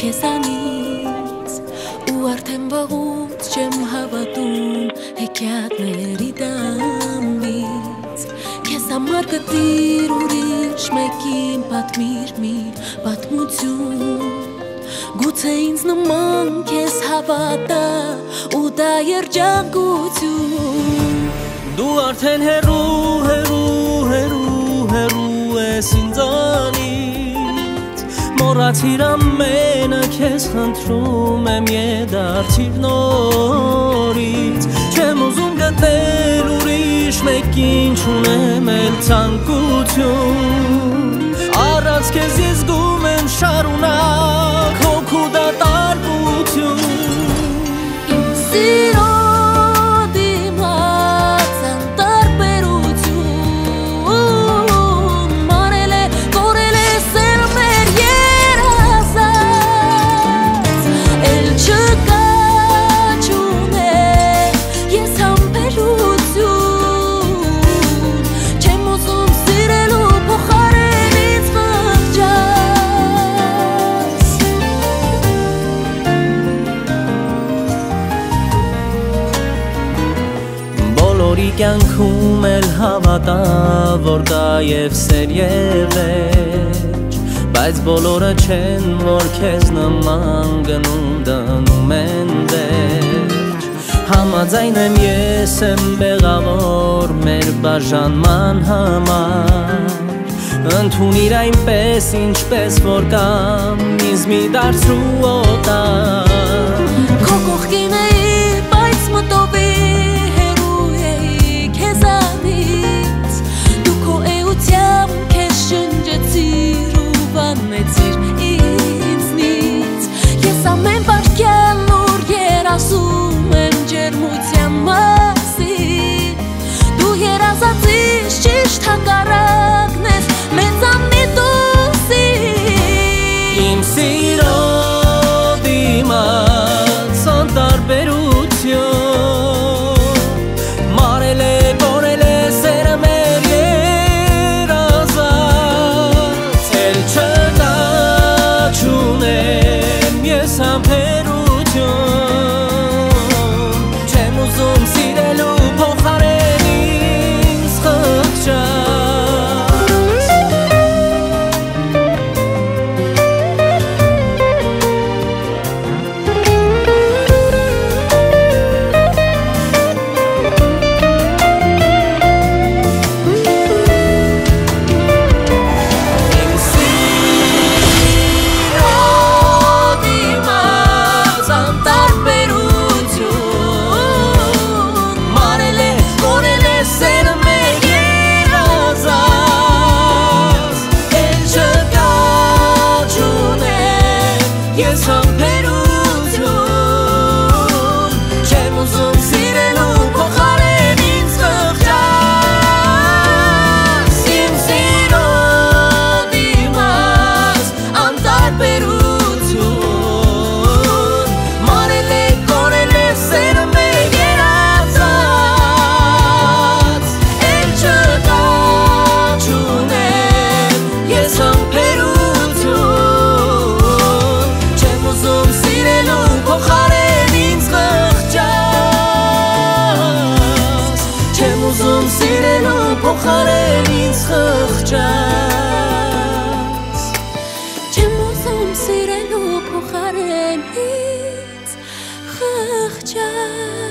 քեզանից ու արդեն վաղուց չեմ հավատում հեքիաթների դամից քեզ համար գտիր ուրիշ մեկին պատմիր մի պատմություն գուցե ինձ նման քեզ հավատա ու դա երջանկություն Դու արդեն հեռու ես ինձանից Մոռացիր ամենը քեզ խնդրում եմ դարձիր նորից Չեմ ուզում գտնել ուրիշ մեկին չունեմ էլ ցանկություն Առանց քեզ ես զգում եմ շարունակ հոգու դատարկություն Իմ սիրո Կյանքում էլ հավատա, որ կա և սեր և վերջ Բայց բոլորը չեն, որ քեզ նման գնում դնում են վերջ Համաձայն եմ ես եմ մեղավոր մեր բաժանման համար Ընդունիր այնպես, ինչպես որ կամ ինձ մի դարձրու օտար Քո կողքին էի, բայց մտովի Ես ամեն պարքյան ուր երազում եմ ջերմության մասին Դու երազածից ճիշտ հակառակն ես մեծամիտ ուսին Իմ սիրո դիմաց անտարբերություն Մարել է, կորել է սերը մեր երազած Էլ չկա չունեմ ես համբերություն Չեմ ուզում սիրելու փոխարեն ինձ խղճած Ես համբերություն Չեմ ուզում սիրելու փոխարեն ինձ խղճած Իմ սիրո դիմաց անտարբերություն Մարել է, կորել է սերը մեր երազած Էլ չկա չունեմ ես համբերություն Փոխարեն ինձ խղճած Չեմ ուզում սիրելու փոխարեն ինձ խղճած Չեմ ուզում սիրելու փոխարեն ինձ խղճած